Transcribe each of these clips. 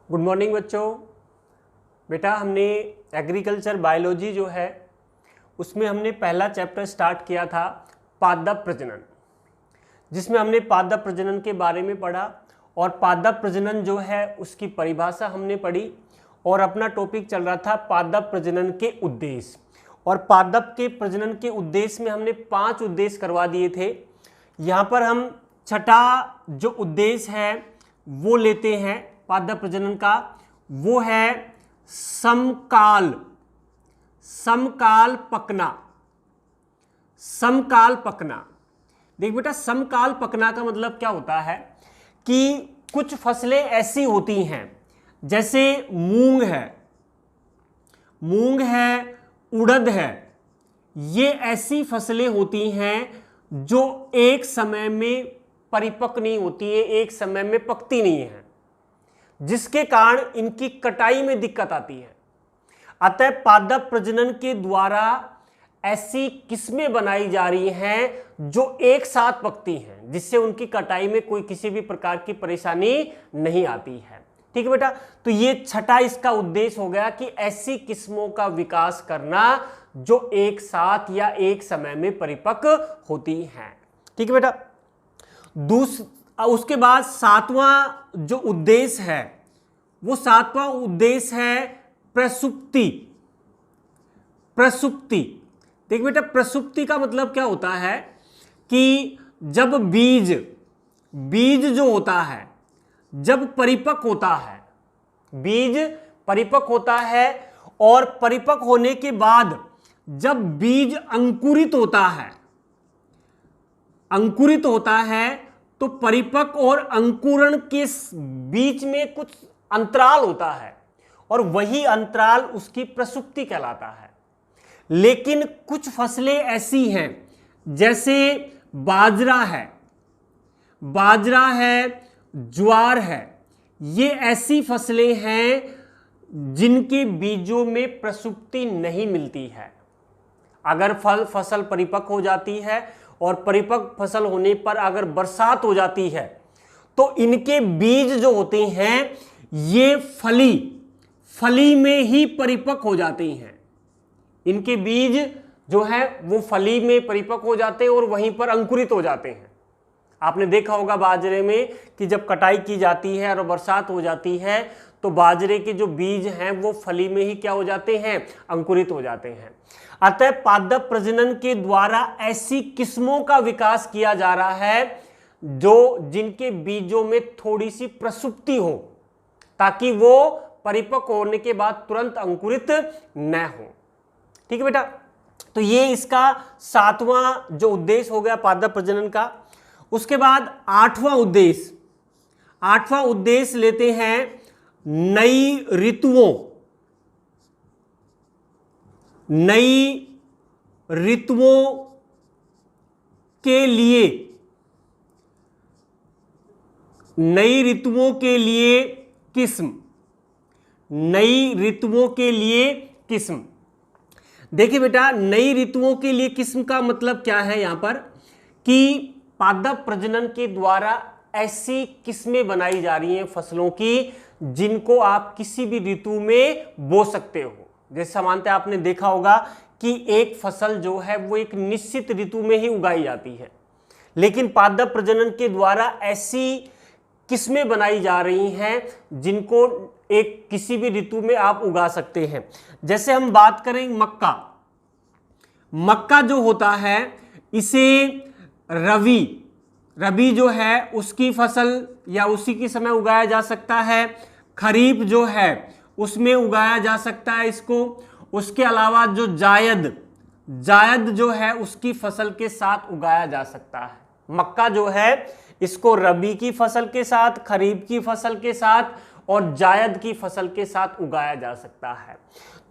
Good morning बच्चों। बेटा हमने एग्रीकल्चर बायोलॉजी जो है उसमें हमने पहला चैप्टर स्टार्ट किया था पादप प्रजनन, जिसमें हमने पादप प्रजनन के बारे में पढ़ा और पादप प्रजनन जो है उसकी परिभाषा हमने पढ़ी और अपना टॉपिक चल रहा था पादप प्रजनन के उद्देश्य। और पादप के प्रजनन के उद्देश्य में हमने 5 उद्देश्य करवा दिए थे। यहाँ पर हम छठा जो उद्देश्य है वो लेते हैं पादप प्रजनन का, वो है समकाल पकना। समकाल पकना, देख बेटा, समकाल पकना का मतलब क्या होता है कि कुछ फसलें ऐसी होती हैं जैसे मूंग है, उड़द है, ये ऐसी फसलें होती हैं जो एक समय में परिपक्व नहीं होती है, एक समय में पकती नहीं है, जिसके कारण इनकी कटाई में दिक्कत आती है। अतः पादप प्रजनन के द्वारा ऐसी किस्में बनाई जा रही हैं जो एक साथ पकती हैं, जिससे उनकी कटाई में कोई किसी भी प्रकार की परेशानी नहीं आती है। ठीक है बेटा, तो ये छठा इसका उद्देश्य हो गया कि ऐसी किस्मों का विकास करना जो एक साथ या एक समय में परिपक्व होती हैं। ठीक है बेटा, उसके बाद सातवां जो उद्देश्य है वो सातवां उद्देश्य है प्रसुप्ति। देख बेटा, प्रसुप्ति का मतलब क्या होता है कि जब बीज जो होता है जब परिपक्व होता है, बीज परिपक्व होता है और परिपक्व होने के बाद जब बीज अंकुरित होता है तो परिपक्व और अंकुरण के बीच में कुछ अंतराल होता है और वही अंतराल उसकी प्रसुप्ति कहलाता है। लेकिन कुछ फसलें ऐसी हैं जैसे बाजरा है, ज्वार है, ये ऐसी फसलें हैं जिनके बीजों में प्रसुप्ति नहीं मिलती है। अगर फसल परिपक्व हो जाती है और परिपक्व फसल होने पर अगर बरसात हो जाती है तो इनके बीज जो होते हैं ये फली में ही परिपक्व हो जाते हैं। इनके बीज जो है वो फली में परिपक्व हो जाते हैं और वहीं पर अंकुरित हो जाते हैं। आपने देखा होगा बाजरे में कि जब कटाई की जाती है और बरसात हो जाती है तो बाजरे के जो बीज हैं वो फली में ही क्या हो जाते हैं, अंकुरित हो जाते हैं। अतः पादप प्रजनन के द्वारा ऐसी किस्मों का विकास किया जा रहा है जिनके बीजों में थोड़ी सी प्रसुप्ति हो, ताकि वो परिपक्व होने के बाद तुरंत अंकुरित न हो। ठीक है बेटा, तो ये इसका सातवां जो उद्देश्य हो गया पादप प्रजनन का। उसके बाद आठवां उद्देश्य लेते हैं नई ऋतुओं के लिए किस्म। देखिए बेटा, नई ऋतुओं के लिए किस्म का मतलब क्या है यहां पर कि पादप प्रजनन के द्वारा ऐसी किस्में बनाई जा रही हैं फसलों की जिनको आप किसी भी ऋतु में बो सकते हो। जैसे सामान्यतः आपने देखा होगा कि एक फसल जो है वो एक निश्चित ऋतु में ही उगाई जाती है, लेकिन पादप प्रजनन के द्वारा ऐसी किस्में बनाई जा रही हैं जिनको एक किसी भी ऋतु में आप उगा सकते हैं। जैसे हम बात करें मक्का जो होता है इसे रबी जो है उसकी फसल या उसी के समय उगाया जा सकता है। खरीफ जो है उसमें उगाया जा सकता है इसको। उसके अलावा जो जायद जो है उसकी फसल के साथ उगाया जा सकता है। मक्का जो है इसको रबी की फसल के साथ, खरीफ की फसल के साथ और जायद की फसल के साथ उगाया जा सकता है।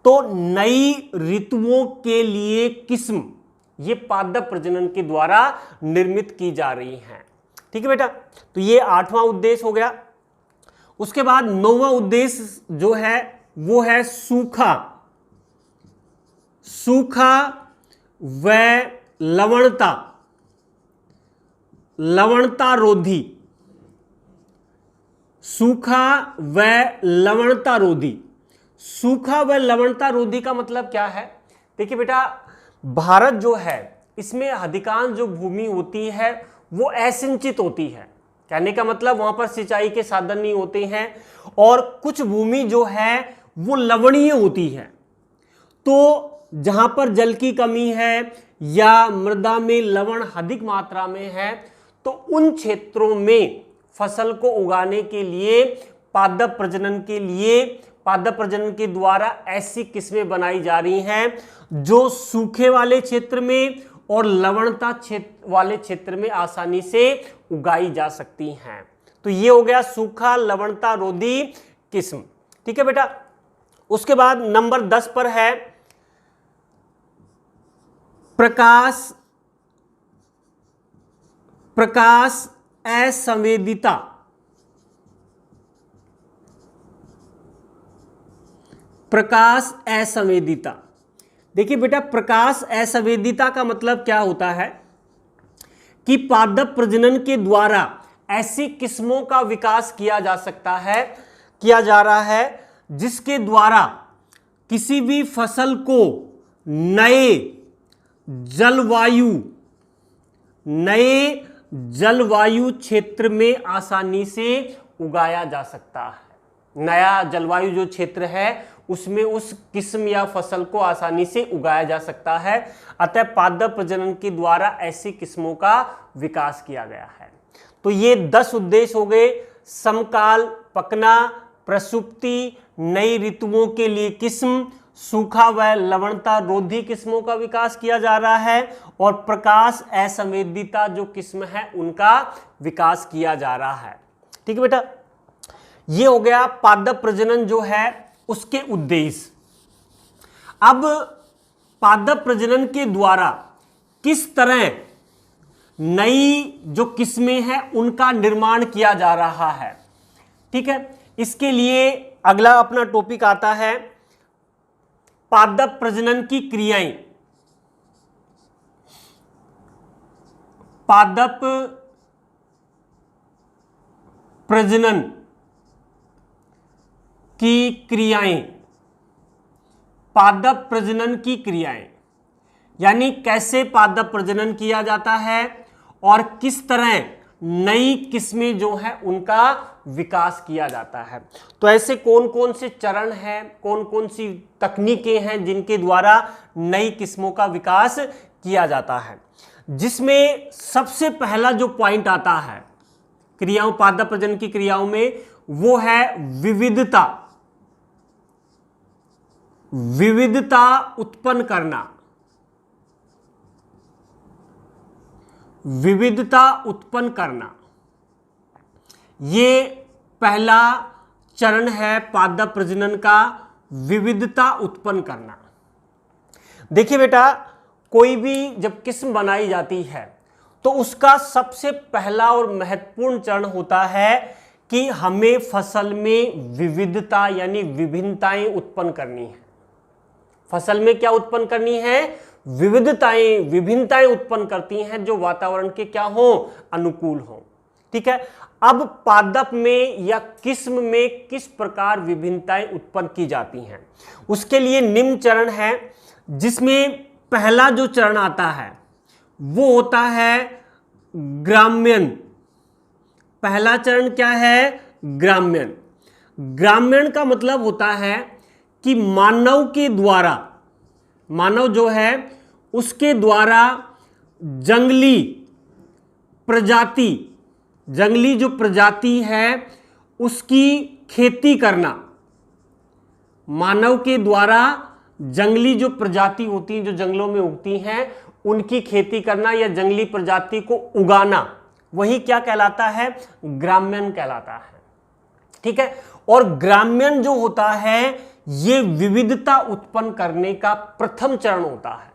तो नई ऋतुओं के लिए किस्म ये पादप प्रजनन के द्वारा निर्मित की जा रही हैं। ठीक है बेटा, तो ये आठवां उद्देश्य हो गया। उसके बाद नौवां उद्देश्य जो है वो है सूखा व लवणता रोधी। सूखा व लवणता रोधी। सूखा व लवणता रोधी का मतलब क्या है? देखिए बेटा, भारत जो है इसमें अधिकांश जो भूमि होती है वो असिंचित होती है। कहने का मतलब वहां पर सिंचाई के साधन नहीं होते हैं, और कुछ भूमि जो है वो लवणीय होती है। तो जहां पर जल की कमी है या मृदा में लवण अधिक मात्रा में है, तो उन क्षेत्रों में फसल को उगाने के लिए पादप प्रजनन के लिए पादप प्रजनन के द्वारा ऐसी किस्में बनाई जा रही हैं जो सूखे वाले क्षेत्र में और लवणता क्षेत्र वाले क्षेत्र में आसानी से उगाई जा सकती हैं। तो ये हो गया सूखा लवणता रोधी किस्म। ठीक है बेटा। उसके बाद नंबर 10 पर है प्रकाश असंवेदिता। प्रकाश असंवेदिता। देखिए बेटा, प्रकाश असंवेदिता का मतलब क्या होता है कि पादप प्रजनन के द्वारा ऐसी किस्मों का विकास किया जा रहा है जिसके द्वारा किसी भी फसल को नए जलवायु क्षेत्र में आसानी से उगाया जा सकता है। नया जलवायु जो क्षेत्र है उसमें उस किस्म या फसल को आसानी से उगाया जा सकता है। अतः पादप प्रजनन के द्वारा ऐसी किस्मों का विकास किया गया है। तो ये 10 उद्देश्य हो गए। समकाल, पकना, प्रसुप्ति, नई ऋतुओं के लिए किस्म, सूखा व लवणता रोधी किस्मों का विकास किया जा रहा है, और प्रकाश असंवेदिता जो किस्म है उनका विकास किया जा रहा है। ठीक है बेटा, ये हो गया पादप प्रजनन जो है उसके उद्देश्य। अब पादप प्रजनन के द्वारा किस तरह नई जो किस्में हैं उनका निर्माण किया जा रहा है। ठीक है, इसके लिए अगला अपना टॉपिक आता है पादप प्रजनन की क्रियाएं। पादप प्रजनन की क्रियाएं। पादप प्रजनन की क्रियाएं यानी कैसे पादप प्रजनन किया जाता है और किस तरह नई किस्में जो है उनका विकास किया जाता है। तो ऐसे कौन कौन से चरण हैं, कौन कौन सी तकनीकें हैं जिनके द्वारा नई किस्मों का विकास किया जाता है, जिसमें सबसे पहला जो पॉइंट आता है क्रियाओं, पादप प्रजनन की क्रियाओं में, वो है विविधता। विविधता उत्पन्न करना। विविधता उत्पन्न करना, ये पहला चरण है पादप प्रजनन का, विविधता उत्पन्न करना। देखिए बेटा, कोई भी जब किस्म बनाई जाती है तो उसका सबसे पहला और महत्वपूर्ण चरण होता है कि हमें फसल में विविधता यानी विभिन्नताएं उत्पन्न करनी है। फसल में क्या उत्पन्न करनी है? विविधताएं, विभिन्नताएं उत्पन्न करती हैं जो वातावरण के क्या हो, अनुकूल हो। ठीक है, अब पादप में या किस्म में किस प्रकार विभिन्नताएं उत्पन्न की जाती हैं, उसके लिए निम्न चरण है, जिसमें पहला जो चरण आता है वो होता है ग्राम्यन। पहला चरण क्या है? ग्राम्यन। ग्राम्यन का मतलब होता है कि मानव के द्वारा, मानव जो है उसके द्वारा जंगली प्रजाति, जंगली जो प्रजाति है उसकी खेती करना। मानव के द्वारा जंगली जो प्रजाति होती हैं, जो जंगलों में उगती हैं, उनकी खेती करना या जंगली प्रजाति को उगाना, वही क्या कहलाता है? ग्राम्यन कहलाता है। ठीक है, और ग्राम्यन जो होता है ये विविधता उत्पन्न करने का प्रथम चरण होता है।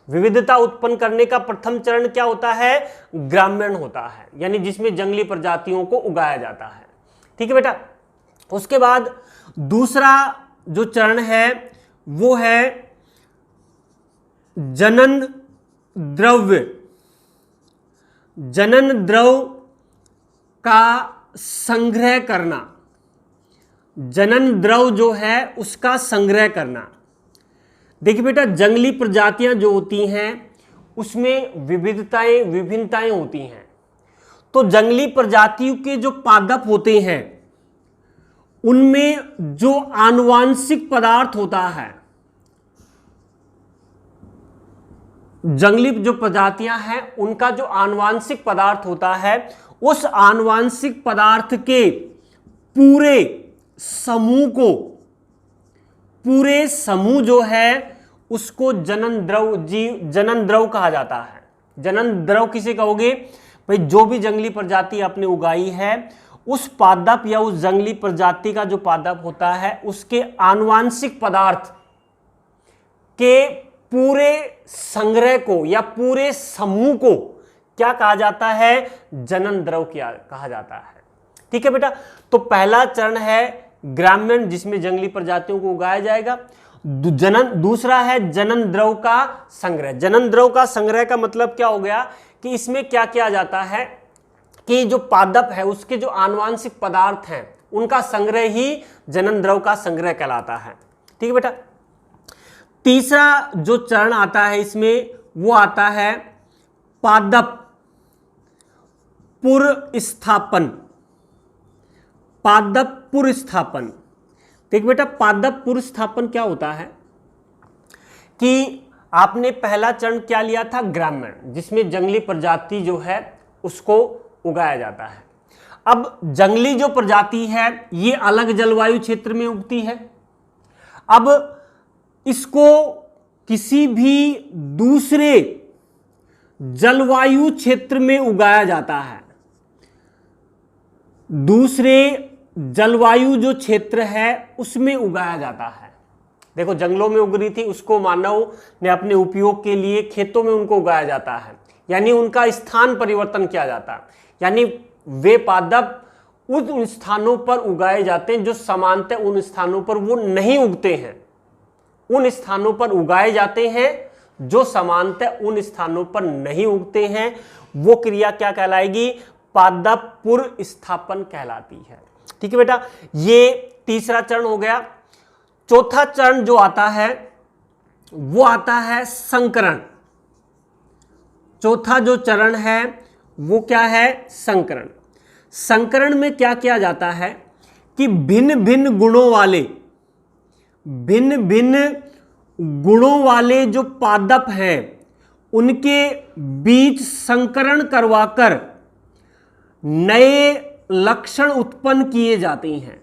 विविधता उत्पन्न करने का प्रथम चरण क्या होता है? ग्राम्यन होता है, यानी जिसमें जंगली प्रजातियों को उगाया जाता है। ठीक है बेटा, उसके बाद दूसरा जो चरण है वो है जनन द्रव्य। जनन द्रव का संग्रह करना, जनन द्रव जो है उसका संग्रह करना। देखिए बेटा, जंगली प्रजातियां जो होती हैं उसमें विभिन्नताएं होती हैं। तो जंगली प्रजातियों के जो पादप होते हैं उनमें जो आनुवांशिक पदार्थ होता है, जंगली जो प्रजातियां हैं उनका जो आनुवांशिक पदार्थ होता है, उस आनुवांशिक पदार्थ के पूरे समूह जो है उसको जनन द्रव कहा जाता है। जनन द्रव किसे कहोगे भाई? जो भी जंगली प्रजाति आपने उगाई है उस पादप या उस जंगली प्रजाति का जो पादप होता है उसके आनुवांशिक पदार्थ के पूरे संग्रह को या पूरे समूह को क्या कहा जाता है? जनन द्रव कहा जाता है। ठीक है बेटा, तो पहला चरण है ग्रामीण जिसमें जंगली प्रजातियों को उगाया जाएगा। दूसरा है जनन द्रव का संग्रह। जनन द्रव का संग्रह का मतलब क्या हो गया कि इसमें क्या किया जाता है कि जो पादप है उसके जो आनुवांशिक पदार्थ हैं उनका संग्रह ही जनन द्रव का संग्रह कहलाता है। ठीक है बेटा, तीसरा जो चरण आता है इसमें वो आता है पादप पुरस्थापन। पादप पुरस्थापन। देख बेटा, पादप पुरस्थापन क्या होता है कि आपने पहला चरण क्या लिया था? ग्रामीण, जिसमें जंगली प्रजाति जो है उसको उगाया जाता है। अब जंगली जो प्रजाति है ये अलग जलवायु क्षेत्र में उगती है। अब इसको किसी भी दूसरे जलवायु क्षेत्र में उगाया जाता है। दूसरे जलवायु जो क्षेत्र है उसमें उगाया जाता है। देखो, जंगलों में उग रही थी, उसको मानव ने अपने उपयोग के लिए खेतों में उनको उगाया जाता है, यानी उनका स्थान परिवर्तन किया जाता है। यानी वे पादप उन स्थानों पर उगाए जाते हैं जो सामान्यतः उन स्थानों पर वो नहीं उगते हैं। उन स्थानों पर उगाए जाते हैं जो सामान्यतः उन स्थानों पर नहीं उगते हैं। वो क्रिया क्या कहलाएगी? पादप पुरस्थापन कहलाती है। ठीक है बेटा, ये तीसरा चरण हो गया। चौथा चरण जो आता है वो आता है संकरण। चौथा जो चरण है वो क्या है? संकरण। संकरण में क्या किया जाता है कि भिन्न भिन्न गुणों वाले जो पादप हैं उनके बीच संकरण करवाकर नए लक्षण उत्पन्न किए जाते हैं।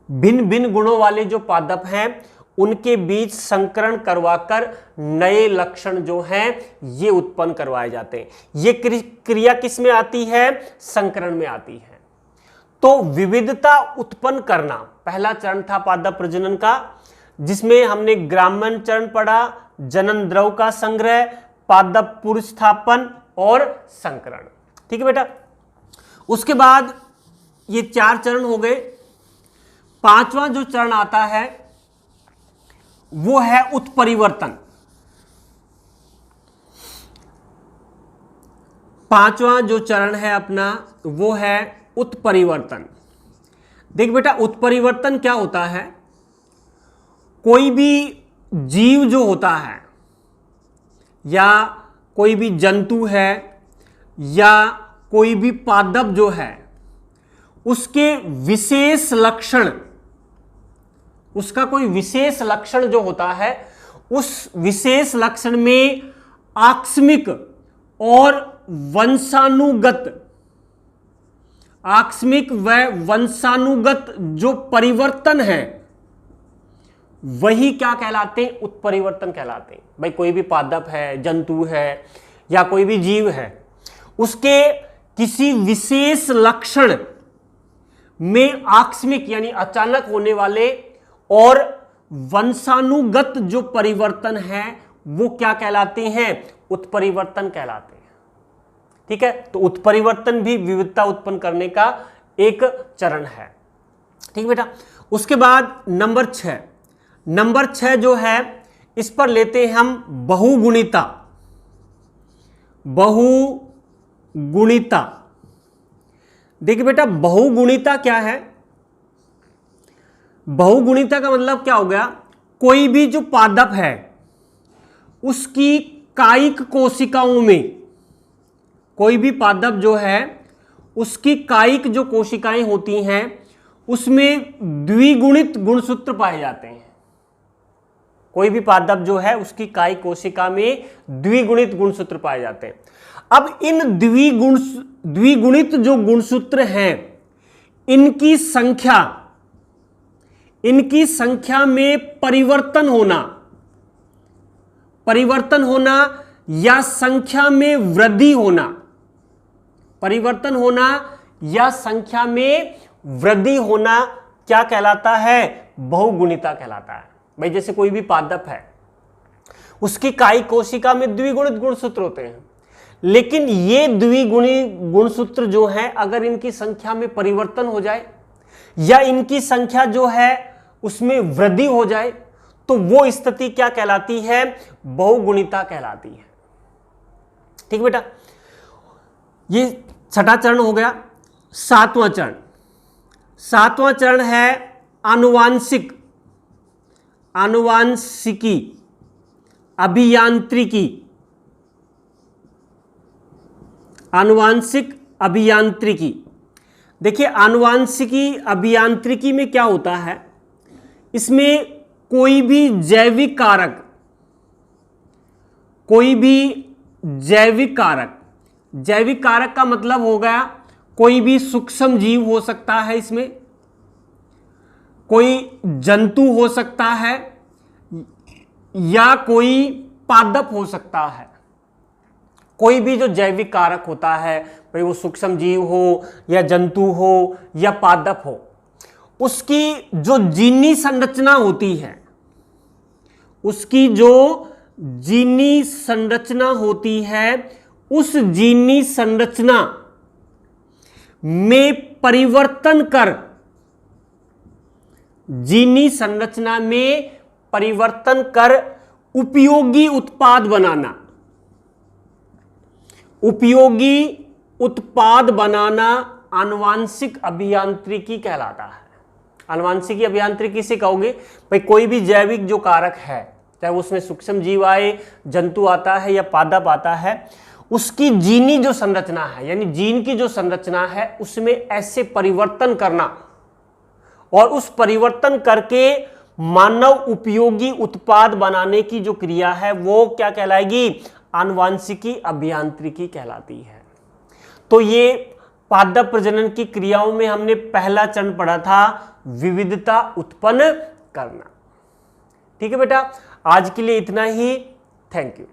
भिन्न भिन्न गुणों वाले जो पादप हैं उनके बीच संकरण करवाकर नए लक्षण जो हैं ये उत्पन्न करवाए जाते हैं। ये क्रिया किस में आती है? संकरण में आती है। तो विविधता उत्पन्न करना पहला चरण था पादप प्रजनन का, जिसमें हमने ग्रामीण चरण पढ़ा, जनन द्रव का संग्रह, पादप पुरस्थापन और संकरण। ठीक है बेटा, उसके बाद ये 4 चरण हो गए। पांचवा जो चरण आता है वो है उत्परिवर्तन। पांचवा जो चरण है अपना वो है उत्परिवर्तन। देख बेटा, उत्परिवर्तन क्या होता है? कोई भी जीव जो होता है या कोई भी जंतु है या कोई भी पादप जो है उसके विशेष लक्षण, उसका कोई विशेष लक्षण जो होता है उस विशेष लक्षण में आकस्मिक और वंशानुगत जो परिवर्तन है वही क्या कहलाते हैं? उत्परिवर्तन कहलाते हैं। भाई कोई भी पादप है, जंतु है या कोई भी जीव है, उसके किसी विशेष लक्षण में आकस्मिक यानी अचानक होने वाले और वंशानुगत जो परिवर्तन है वो क्या कहलाते हैं? उत्परिवर्तन कहलाते हैं। ठीक है, तो उत्परिवर्तन भी विविधता उत्पन्न करने का एक चरण है। ठीक बेटा, उसके बाद नंबर 6 जो है इस पर लेते हैं हम बहुगुणिता। देखिए बेटा, बहुगुणिता क्या है? बहुगुणिता का मतलब क्या हो गया? कोई भी जो पादप है उसकी कायिक कोशिकाओं में, कोई भी पादप जो है उसकी कायिक जो कोशिकाएं होती हैं उसमें द्विगुणित गुणसूत्र पाए जाते हैं। कोई भी पादप जो है उसकी कायिक कोशिका में द्विगुणित गुणसूत्र पाए जाते हैं। अब इन द्विगुणित जो गुणसूत्र हैं इनकी संख्या में परिवर्तन होना या संख्या में वृद्धि होना, परिवर्तन होना या संख्या में वृद्धि होना क्या कहलाता है? बहुगुणिता कहलाता है। भाई जैसे कोई भी पादप है उसकी कायिक कोशिका में द्विगुणित गुणसूत्र होते हैं, लेकिन ये द्विगुणित गुणसूत्र जो है अगर इनकी संख्या में परिवर्तन हो जाए या इनकी संख्या जो है उसमें वृद्धि हो जाए तो वो स्थिति क्या कहलाती है? बहुगुणिता कहलाती है। ठीक बेटा, ये छठा चरण हो गया। सातवां चरण है आनुवांशिकी अभियांत्रिकी। आनुवांशिक अभियांत्रिकी, देखिए आनुवांशिकी अभियांत्रिकी में क्या होता है? इसमें कोई भी जैविक कारक का मतलब हो गया कोई भी सूक्ष्म जीव हो सकता है, इसमें कोई जंतु हो सकता है या कोई पादप हो सकता है। कोई भी जो जैविक कारक होता है, भाई वो सूक्ष्म जीव हो या जंतु हो या पादप हो, उसकी जो जीनी संरचना होती है, उस जीनी संरचना में परिवर्तन कर उपयोगी उत्पाद बनाना आनुवांशिक अभियांत्रिकी कहलाता है। आनुवांशिकी अभियांत्रिकी से कहोगे भाई कोई भी जैविक जो कारक है, चाहे उसमें सूक्ष्म जीव आए, जंतु आता है या पादप आता है, उसकी जीनी जो संरचना है यानी जीन की जो संरचना है उसमें ऐसे परिवर्तन करना और उस परिवर्तन करके मानव उपयोगी उत्पाद बनाने की जो क्रिया है वो क्या कहलाएगी? आनुवांशिकी अभियांत्रिकी कहलाती है। तो ये पादप प्रजनन की क्रियाओं में हमने पहला चरण पढ़ा था, विविधता उत्पन्न करना। ठीक है बेटा, आज के लिए इतना ही। Thank you.